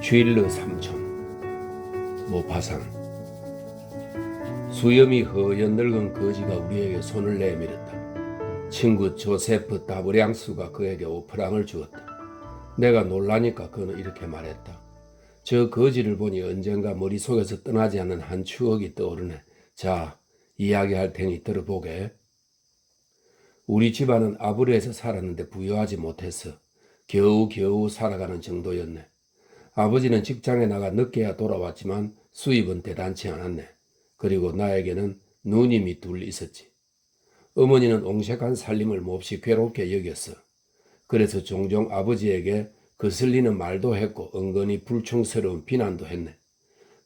쥐일러 삼촌 모파상. 수염이 허연 늙은 거지가 우리에게 손을 내밀었다. 친구 조세프 다브량스가 그에게 5프랑을 주었다. 내가 놀라니까 그는 이렇게 말했다. 저 거지를 보니 언젠가 머릿속에서 떠나지 않는 한 추억이 떠오르네. 자, 이야기할 테니 들어보게. 우리 집안은 아부르에서 살았는데 부유하지 못했어. 겨우겨우 살아가는 정도였네. 아버지는 직장에 나가 늦게야 돌아왔지만 수입은 대단치 않았네. 그리고 나에게는 누님이 둘 있었지. 어머니는 옹색한 살림을 몹시 괴롭게 여겼어. 그래서 종종 아버지에게 거슬리는 말도 했고 은근히 불충스러운 비난도 했네.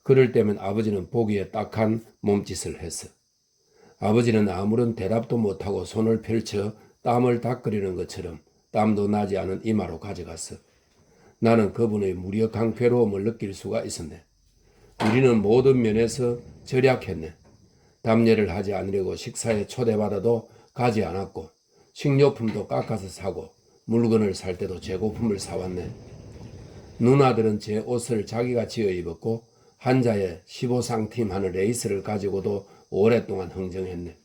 그럴 때면 아버지는 보기에 딱한 몸짓을 했어. 아버지는 아무런 대답도 못하고 손을 펼쳐 땀을 닦으려는 것처럼 땀도 나지 않은 이마로 가져갔어. 나는 그분의 무력한 괴로움을 느낄 수가 있었네. 우리는 모든 면에서 절약했네. 담례를 하지 않으려고 식사에 초대받아도 가지 않았고 식료품도 깎아서 사고 물건을 살 때도 재고품을 사왔네. 누나들은 제 옷을 자기가 지어 입었고 한자에 15상팀 하는 레이스를 가지고도 오랫동안 흥정했네.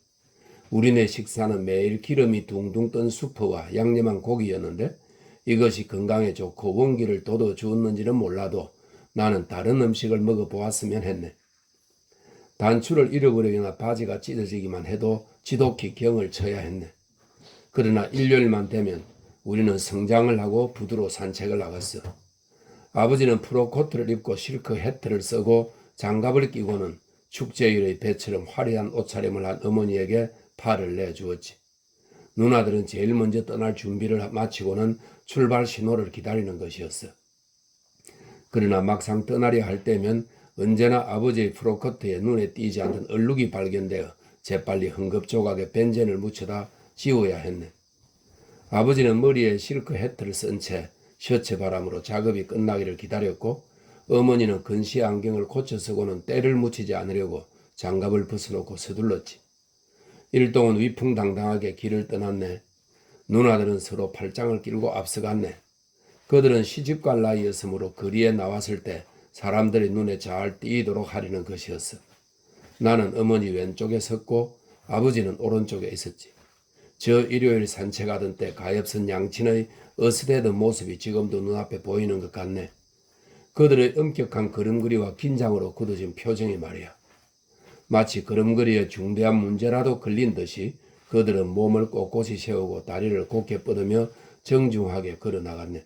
우리네 식사는 매일 기름이 둥둥 뜬 수프와 양념한 고기였는데 이것이 건강에 좋고 원기를 돋워주었는지는 몰라도 나는 다른 음식을 먹어보았으면 했네. 단추를 잃어버리거나 바지가 찢어지기만 해도 지독히 경을 쳐야 했네. 그러나 일요일만 되면 우리는 성장을 하고 부두로 산책을 나갔어. 아버지는 프로코트를 입고 실크 해트를 쓰고 장갑을 끼고는 축제일의 배처럼 화려한 옷차림을 한 어머니에게 팔을 내주었지. 누나들은 제일 먼저 떠날 준비를 마치고는 출발 신호를 기다리는 것이었어. 그러나 막상 떠나려 할 때면 언제나 아버지의 프로커트에 눈에 띄지 않던 얼룩이 발견되어 재빨리 흥겁조각에 벤젠을 묻혀다 지워야 했네. 아버지는 머리에 실크 해트를 쓴 채 셔츠 바람으로 작업이 끝나기를 기다렸고 어머니는 근시 안경을 고쳐 쓰고는 때를 묻히지 않으려고 장갑을 벗어놓고 서둘렀지. 일동은 위풍당당하게 길을 떠났네. 누나들은 서로 팔짱을 끼고 앞서갔네. 그들은 시집갈 나이였으므로 거리에 나왔을 때 사람들의 눈에 잘 띄도록 하려는 것이었어. 나는 어머니 왼쪽에 섰고 아버지는 오른쪽에 있었지. 저 일요일 산책하던 때 가엾은 양친의 어스대던 모습이 지금도 눈앞에 보이는 것 같네. 그들의 엄격한 걸음걸이와 긴장으로 굳어진 표정이 말이야. 마치 걸음걸이에 중대한 문제라도 걸린 듯이 그들은 몸을 꼿꼿이 세우고 다리를 곧게 뻗으며 정중하게 걸어나갔네.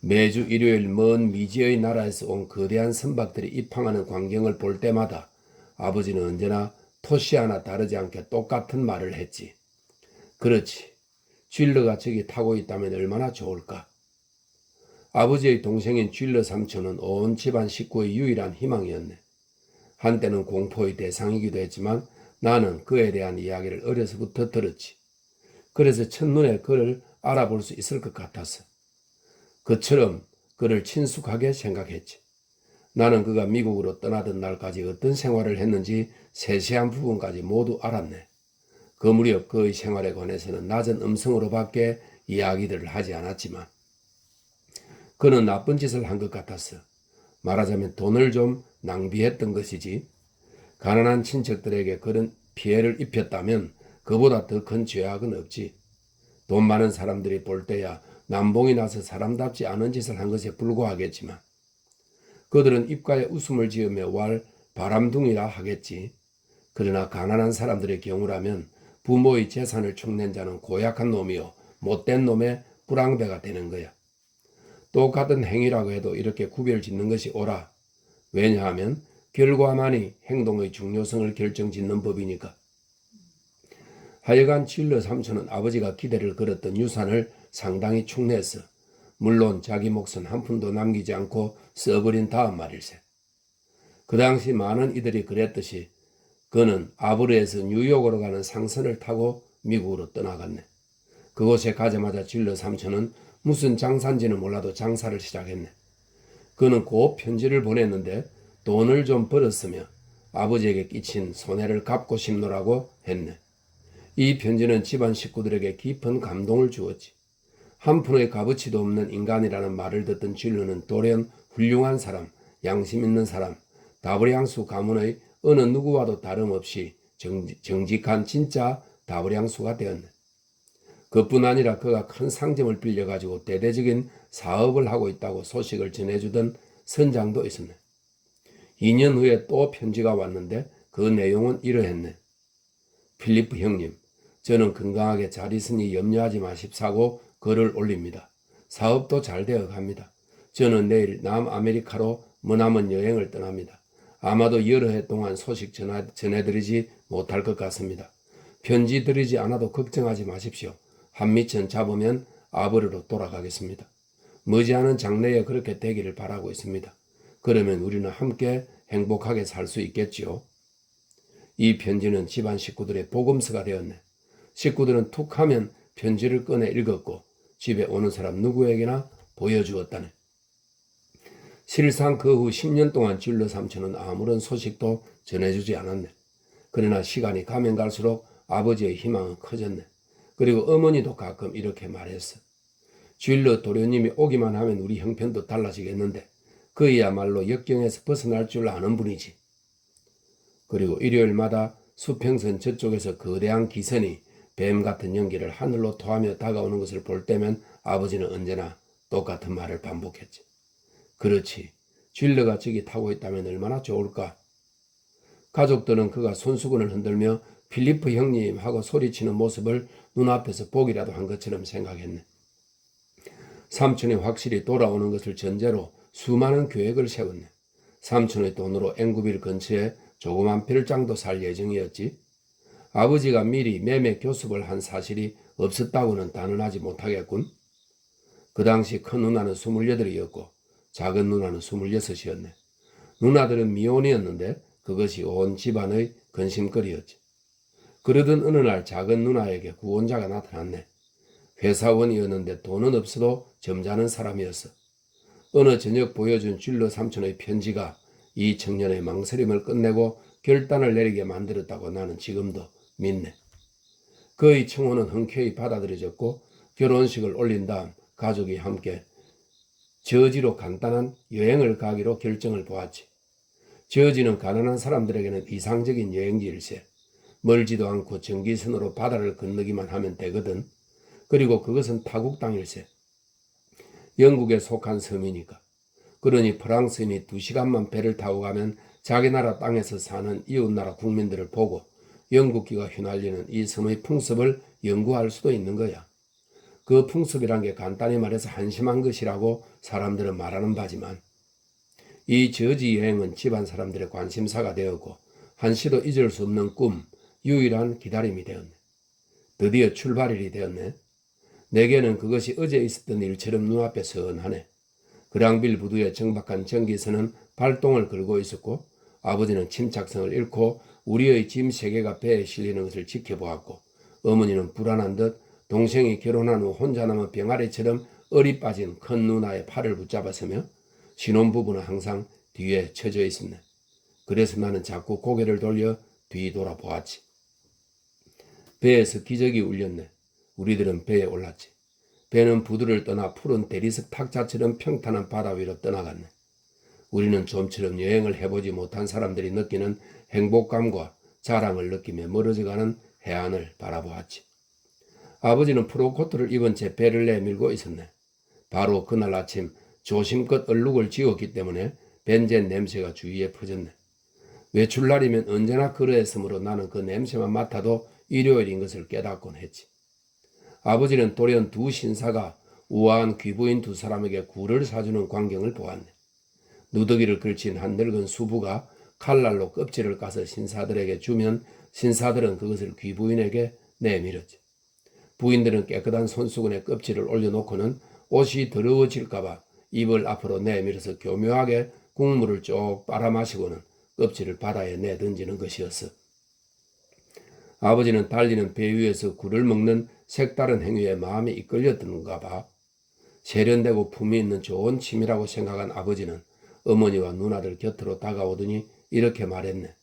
매주 일요일 먼 미지의 나라에서 온 거대한 선박들이 입항하는 광경을 볼 때마다 아버지는 언제나 토시 하나 다르지 않게 똑같은 말을 했지. 그렇지. 쥐일러가 저기 타고 있다면 얼마나 좋을까. 아버지의 동생인 쥐일러 삼촌은 온 집안 식구의 유일한 희망이었네. 한때는 공포의 대상이기도 했지만 나는 그에 대한 이야기를 어려서부터 들었지. 그래서 첫눈에 그를 알아볼 수 있을 것 같았어. 그처럼 그를 친숙하게 생각했지. 나는 그가 미국으로 떠나던 날까지 어떤 생활을 했는지 세세한 부분까지 모두 알았네. 그 무렵 그의 생활에 관해서는 낮은 음성으로밖에 이야기들을 하지 않았지만 그는 나쁜 짓을 한 것 같았어. 말하자면 돈을 좀 낭비했던 것이지. 가난한 친척들에게 그런 피해를 입혔다면 그보다 더 큰 죄악은 없지. 돈 많은 사람들이 볼 때야 남봉이 나서 사람답지 않은 짓을 한 것에 불과하겠지만 그들은 입가에 웃음을 지으며 왈 바람둥이라 하겠지. 그러나 가난한 사람들의 경우라면 부모의 재산을 축낸 자는 고약한 놈이요 못된 놈의 불황배가 되는 거야. 똑같은 행위라고 해도 이렇게 구별짓는 것이 옳아. 왜냐하면 결과만이 행동의 중요성을 결정짓는 법이니까. 하여간 쥐일러 삼촌은 아버지가 기대를 걸었던 유산을 상당히 축냈어. 물론 자기 몫은 한 푼도 남기지 않고 써버린 다음 말일세. 그 당시 많은 이들이 그랬듯이 그는 아부르에서 뉴욕으로 가는 상선을 타고 미국으로 떠나갔네. 그곳에 가자마자 쥐일러 삼촌은 무슨 장사인지는 몰라도 장사를 시작했네. 그는 곧 편지를 보냈는데 돈을 좀 벌었으며 아버지에게 끼친 손해를 갚고 싶노라고 했네. 이 편지는 집안 식구들에게 깊은 감동을 주었지. 한 푼의 값어치도 없는 인간이라는 말을 듣던 쥐일러는 돌연 훌륭한 사람, 양심 있는 사람, 다브량수 가문의 어느 누구와도 다름없이 정직한 진짜 다브량수가 되었네. 그뿐 아니라 그가 큰 상점을 빌려가지고 대대적인 사업을 하고 있다고 소식을 전해주던 선장도 있었네. 2년 후에 또 편지가 왔는데 그 내용은 이러했네. 필리프 형님, 저는 건강하게 잘 있으니 염려하지 마십사고 글을 올립니다. 사업도 잘 되어 갑니다. 저는 내일 남아메리카로 머나먼 여행을 떠납니다. 아마도 여러 해 동안 소식 전해드리지 못할 것 같습니다. 편지 드리지 않아도 걱정하지 마십시오. 한미천 잡으면 아버리로 돌아가겠습니다. 머지않은 장래에 그렇게 되기를 바라고 있습니다. 그러면 우리는 함께 행복하게 살 수 있겠지요. 이 편지는 집안 식구들의 복음서가 되었네. 식구들은 툭 하면 편지를 꺼내 읽었고 집에 오는 사람 누구에게나 보여주었다네. 실상 그 후 10년 동안 진로 삼촌은 아무런 소식도 전해주지 않았네. 그러나 시간이 가면 갈수록 아버지의 희망은 커졌네. 그리고 어머니도 가끔 이렇게 말했어. 진로 도련님이 오기만 하면 우리 형편도 달라지겠는데 그야말로 역경에서 벗어날 줄 아는 분이지. 그리고 일요일마다 수평선 저쪽에서 거대한 기선이 뱀 같은 연기를 하늘로 토하며 다가오는 것을 볼 때면 아버지는 언제나 똑같은 말을 반복했지. 그렇지. 진러가 저기 타고 있다면 얼마나 좋을까. 가족들은 그가 손수건을 흔들며 필리프 형님 하고 소리치는 모습을 눈앞에서 보기라도 한 것처럼 생각했네. 삼촌이 확실히 돌아오는 것을 전제로 수많은 계획을 세웠네. 삼촌의 돈으로 앵구빌 근처에 조그만 별장도 살 예정이었지. 아버지가 미리 매매 교습을 한 사실이 없었다고는 단언하지 못하겠군. 그 당시 큰 누나는 28이었고 작은 누나는 26이었네. 누나들은 미혼이었는데 그것이 온 집안의 근심거리였지. 그러던 어느 날 작은 누나에게 구원자가 나타났네. 회사원이었는데 돈은 없어도 점잖은 사람이었어. 어느 저녁 보여준 진로 삼촌의 편지가 이 청년의 망설임을 끝내고 결단을 내리게 만들었다고 나는 지금도 믿네. 그의 청혼은 흔쾌히 받아들여졌고 결혼식을 올린 다음 가족이 함께 저지로 간단한 여행을 가기로 결정을 보았지. 저지는 가난한 사람들에게는 이상적인 여행지일세. 멀지도 않고 전기선으로 바다를 건너기만 하면 되거든. 그리고 그것은 타국 땅일세. 영국에 속한 섬이니까. 그러니 프랑스인이 2시간만 배를 타고 가면 자기 나라 땅에서 사는 이웃나라 국민들을 보고 영국기가 휘날리는 이 섬의 풍습을 연구할 수도 있는 거야. 그 풍습이란 게 간단히 말해서 한심한 것이라고 사람들은 말하는 바지만 이 저지 여행은 집안 사람들의 관심사가 되었고 한시도 잊을 수 없는 꿈, 유일한 기다림이 되었네. 드디어 출발일이 되었네. 내게는 그것이 어제 있었던 일처럼 눈앞에 선하네. 그랑빌 부두의 정박한 전기선은 발동을 걸고 있었고 아버지는 침착성을 잃고 우리의 짐 3개가 배에 실리는 것을 지켜보았고 어머니는 불안한 듯 동생이 결혼한 후 혼자 남은 병아리처럼 얼이 빠진 큰 누나의 팔을 붙잡았으며 신혼부부는 항상 뒤에 처져 있었네. 그래서 나는 자꾸 고개를 돌려 뒤돌아보았지. 배에서 기적이 울렸네. 우리들은 배에 올랐지. 배는 부두를 떠나 푸른 대리석 탁자처럼 평탄한 바다 위로 떠나갔네. 우리는 좀처럼 여행을 해보지 못한 사람들이 느끼는 행복감과 자랑을 느끼며 멀어져가는 해안을 바라보았지. 아버지는 프로코트를 입은 채 배를 내밀고 있었네. 바로 그날 아침 조심껏 얼룩을 지웠기 때문에 벤젠 냄새가 주위에 퍼졌네. 외출날이면 언제나 그러했으므로 나는 그 냄새만 맡아도 일요일인 것을 깨닫곤 했지. 아버지는 돌연 2 신사가 우아한 귀부인 2 사람에게 굴을 사주는 광경을 보았네. 누더기를 걸친 한 늙은 수부가 칼날로 껍질을 까서 신사들에게 주면 신사들은 그것을 귀부인에게 내밀었지. 부인들은 깨끗한 손수건에 껍질을 올려놓고는 옷이 더러워질까봐 입을 앞으로 내밀어서 교묘하게 국물을 쭉 빨아마시고는 껍질을 바다에 내던지는 것이었어. 아버지는 달리는 배 위에서 굴을 먹는 색다른 행위에 마음이 이끌렸던가 봐. 세련되고 품위 있는 좋은 취미라고 생각한 아버지는 어머니와 누나들 곁으로 다가오더니 이렇게 말했네.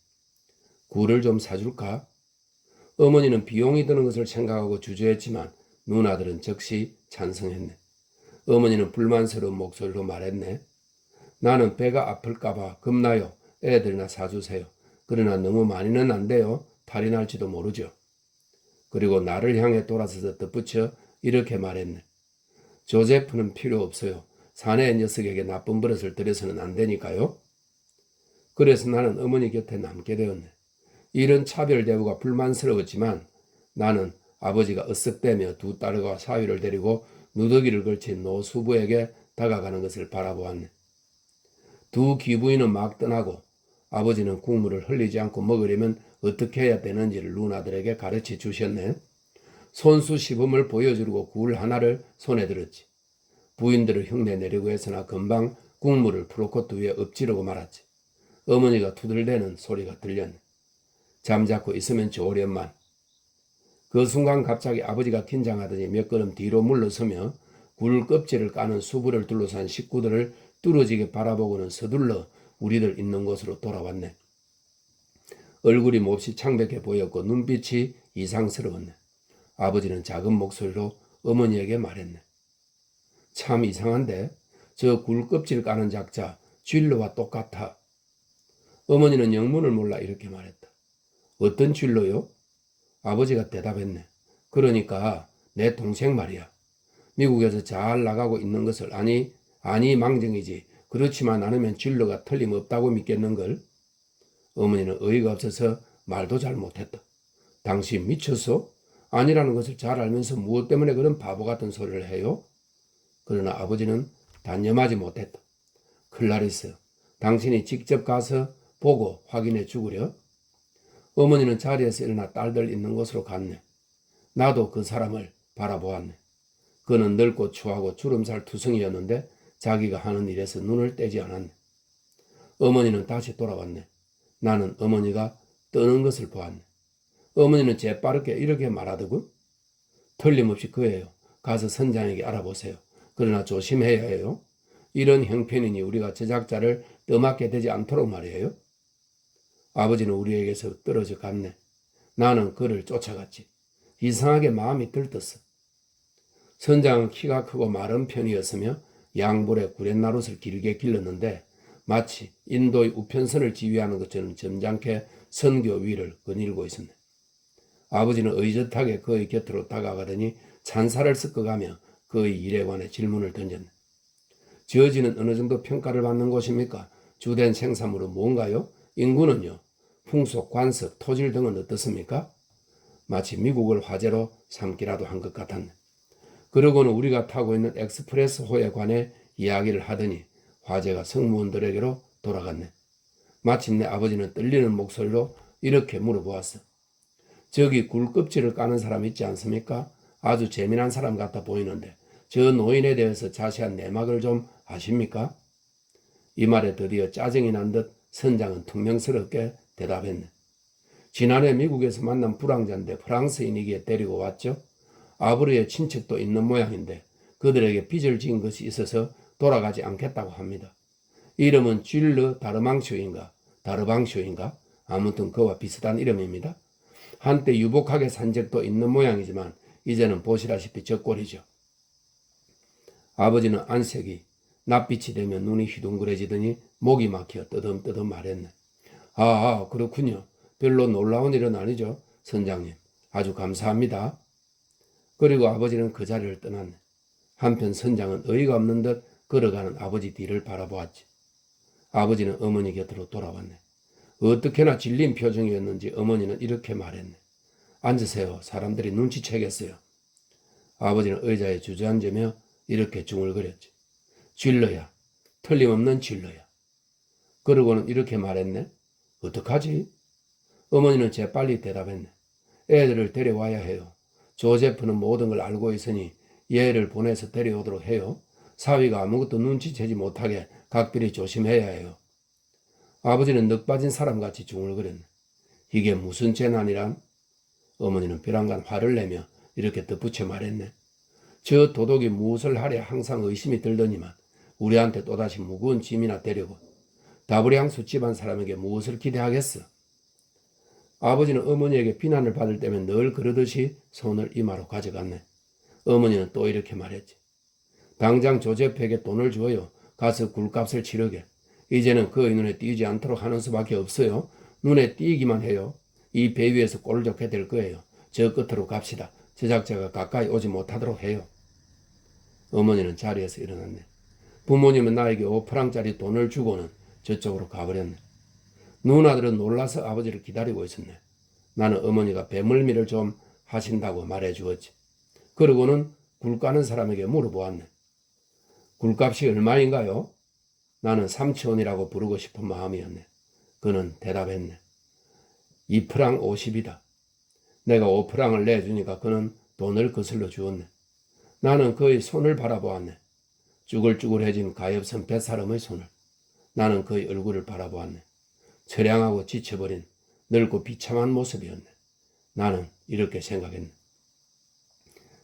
굴을 좀 사줄까? 어머니는 비용이 드는 것을 생각하고 주저했지만 누나들은 즉시 찬성했네. 어머니는 불만스러운 목소리로 말했네. 나는 배가 아플까봐 겁나요. 애들이나 사주세요. 그러나 너무 많이는 안 돼요. 탈이 날지도 모르죠. 그리고 나를 향해 돌아서서 덧붙여 이렇게 말했네. 조제프는 필요 없어요. 사내 녀석에게 나쁜 버릇을 들여서는 안 되니까요. 그래서 나는 어머니 곁에 남게 되었네. 이런 차별 대우가 불만스러웠지만 나는 아버지가 으쓱대며 두 딸과 사위를 데리고 누더기를 걸친 노수부에게 다가가는 것을 바라보았네. 두 귀부인은 막 떠나고 아버지는 국물을 흘리지 않고 먹으려면 어떻게 해야 되는지를 누나들에게 가르쳐 주셨네. 손수 시범을 보여주고 굴 하나를 손에 들었지. 부인들을 흉내내려고 해서나 금방 국물을 프로코트 위에 엎지르고 말았지. 어머니가 투덜대는 소리가 들렸네. 잠자코 있으면 좋으련만. 그 순간 갑자기 아버지가 긴장하더니 몇 걸음 뒤로 물러서며 굴 껍질을 까는 수부를 둘러싼 식구들을 뚫어지게 바라보고는 서둘러 우리들 있는 곳으로 돌아왔네. 얼굴이 몹시 창백해 보였고 눈빛이 이상스러웠네. 아버지는 작은 목소리로 어머니에게 말했네. 참 이상한데 저 굴 껍질 까는 작자 쥘러와 똑같아. 어머니는 영문을 몰라 이렇게 말했다. 어떤 쥘러요? 아버지가 대답했네. 그러니까 내 동생 말이야. 미국에서 잘 나가고 있는 것을 아니 망정이지. 그렇지만 않으면 쥘러가 틀림없다고 믿겠는걸. 어머니는 어이가 없어서 말도 잘 못했다. 당신 미쳤어? 아니라는 것을 잘 알면서 무엇 때문에 그런 바보 같은 소리를 해요? 그러나 아버지는 단념하지 못했다. 클라리스, 당신이 직접 가서 보고 확인해 주구려. 어머니는 자리에서 일어나 딸들 있는 곳으로 갔네. 나도 그 사람을 바라보았네. 그는 늙고 추하고 주름살 투성이었는데 자기가 하는 일에서 눈을 떼지 않았네. 어머니는 다시 돌아왔네. 나는 어머니가 떠는 것을 보았네. 어머니는 재빠르게 이렇게 말하더군. 틀림없이 그예요. 가서 선장에게 알아보세요. 그러나 조심해야 해요. 이런 형편이니 우리가 제작자를 떠맡게 되지 않도록 말이에요. 아버지는 우리에게서 떨어져 갔네. 나는 그를 쫓아갔지. 이상하게 마음이 들떴어. 선장은 키가 크고 마른 편이었으며 양볼에 구렛나룻을 길게 길렀는데 마치 인도의 우편선을 지휘하는 것처럼 점잖게 선교 위를 거닐고 있었네. 아버지는 의젓하게 그의 곁으로 다가가더니 찬사를 섞어가며 그의 일에 관해 질문을 던졌네. 저지는 어느 정도 평가를 받는 곳입니까? 주된 생산물은 뭔가요? 인구는요? 풍속, 관습, 토질 등은 어떻습니까? 마치 미국을 화제로 삼기라도 한 것 같았네. 그러고는 우리가 타고 있는 엑스프레스호에 관해 이야기를 하더니 화제가 승무원들에게로 돌아갔네. 마침내 아버지는 떨리는 목소리로 이렇게 물어보았어. 저기 굴껍질을 까는 사람 있지 않습니까? 아주 재미난 사람 같아 보이는데 저 노인에 대해서 자세한 내막을 좀 아십니까? 이 말에 드디어 짜증이 난 듯 선장은 퉁명스럽게 대답했네. 지난해 미국에서 만난 불황자인데 프랑스인이기에 데리고 왔죠. 아버지의 친척도 있는 모양인데 그들에게 빚을 지은 것이 있어서 돌아가지 않겠다고 합니다. 이름은 쥘르 다르방쇼인가? 아무튼 그와 비슷한 이름입니다. 한때 유복하게 산 적도 있는 모양이지만 이제는 보시다시피 적골이죠. 아버지는 안색이 낯빛이 되면 눈이 휘둥그레지더니 목이 막혀 뜨듬뜨듬 말했네. 그렇군요. 별로 놀라운 일은 아니죠. 선장님, 아주 감사합니다. 그리고 아버지는 그 자리를 떠났네. 한편 선장은 어이가 없는 듯 걸어가는 아버지 뒤를 바라보았지. 아버지는 어머니 곁으로 돌아왔네. 어떻게나 질린 표정이었는지 어머니는 이렇게 말했네. 앉으세요. 사람들이 눈치채겠어요. 아버지는 의자에 주저앉으며 이렇게 중얼거렸지. 쥘러야. 틀림없는 쥘러야. 그러고는 이렇게 말했네. 어떡하지? 어머니는 재빨리 대답했네. 애들을 데려와야 해요. 조제프는 모든 걸 알고 있으니 얘를 보내서 데려오도록 해요. 사위가 아무것도 눈치채지 못하게 각별히 조심해야 해요. 아버지는 넋 빠진 사람같이 중얼거렸네. 이게 무슨 재난이란? 어머니는 벼랑간 화를 내며 이렇게 덧붙여 말했네. 저 도둑이 무엇을 하랴 항상 의심이 들더니만 우리한테 또다시 무거운 짐이나 데려고 다브리앙수 집안 사람에게 무엇을 기대하겠어? 아버지는 어머니에게 비난을 받을 때면 늘 그러듯이 손을 이마로 가져갔네. 어머니는 또 이렇게 말했지. 당장 조제프에게 돈을 주어요. 가서 굴값을 치르게. 이제는 그의 눈에 띄지 않도록 하는 수밖에 없어요. 눈에 띄기만 해요. 이 배 위에서 꼴을 좋게 될 거예요. 저 끝으로 갑시다. 제작자가 가까이 오지 못하도록 해요. 어머니는 자리에서 일어났네. 부모님은 나에게 5프랑짜리 돈을 주고는 저쪽으로 가버렸네. 누나들은 놀라서 아버지를 기다리고 있었네. 나는 어머니가 배멀미를 좀 하신다고 말해주었지. 그러고는 굴 까는 사람에게 물어보았네. 굴값이 얼마인가요? 나는 3,000원이라고 부르고 싶은 마음이었네. 그는 대답했네. 2프랑 50이다. 내가 5프랑을 내주니까 그는 돈을 거슬러 주었네. 나는 그의 손을 바라보았네. 쭈글쭈글해진 가엾은 뱃사람의 손을. 나는 그의 얼굴을 바라보았네. 처량하고 지쳐버린 늙고 비참한 모습이었네. 나는 이렇게 생각했네.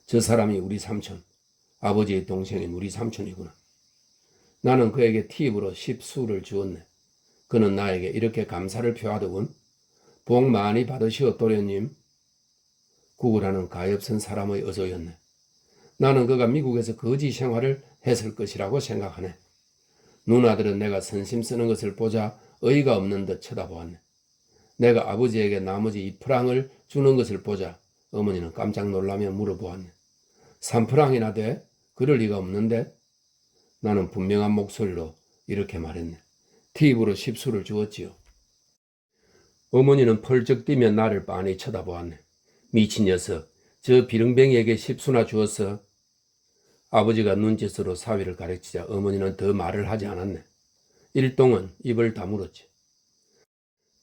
저 사람이 우리 삼촌, 아버지의 동생인 우리 삼촌이구나. 나는 그에게 팁으로 10수를 주었네. 그는 나에게 이렇게 감사를 표하더군. 복 많이 받으시오 도련님. 구구라는 가엾은 사람의 어조였네. 나는 그가 미국에서 거지 생활을 했을 것이라고 생각하네. 누나들은 내가 선심 쓰는 것을 보자 어이가 없는 듯 쳐다보았네. 내가 아버지에게 나머지 2프랑을 주는 것을 보자 어머니는 깜짝 놀라며 물어보았네. 3프랑이나 돼? 그럴 리가 없는데? 나는 분명한 목소리로 이렇게 말했네. 팁으로 10수를 주었지요. 어머니는 펄쩍 뛰며 나를 빤히 쳐다보았네. 미친 녀석, 저 비릉뱅이에게 10수나 주었어. 아버지가 눈짓으로 사위를 가르치자 어머니는 더 말을 하지 않았네. 일동은 입을 다물었지.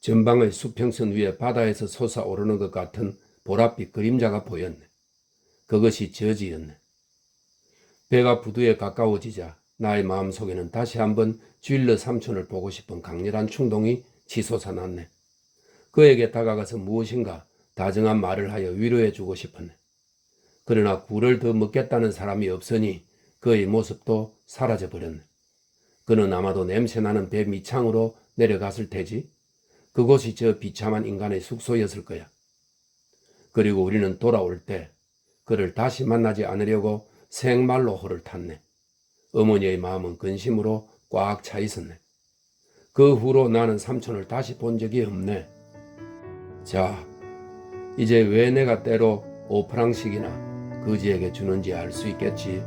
전방의 수평선 위에 바다에서 솟아오르는 것 같은 보랏빛 그림자가 보였네. 그것이 저지였네. 배가 부두에 가까워지자 나의 마음속에는 다시 한번 쥐일러 삼촌을 보고 싶은 강렬한 충동이 치솟아났네. 그에게 다가가서 무엇인가 다정한 말을 하여 위로해주고 싶었네. 그러나 굴을 더 먹겠다는 사람이 없으니 그의 모습도 사라져버렸네. 그는 아마도 냄새나는 배 밑창으로 내려갔을 테지. 그곳이 저 비참한 인간의 숙소였을 거야. 그리고 우리는 돌아올 때 그를 다시 만나지 않으려고 생말로호를 탔네. 어머니의 마음은 근심으로 꽉 차 있었네. 그 후로 나는 삼촌을 다시 본 적이 없네. 자, 이제 왜 내가 때로 5프랑씩이나 거지에게 주는지 알 수 있겠지.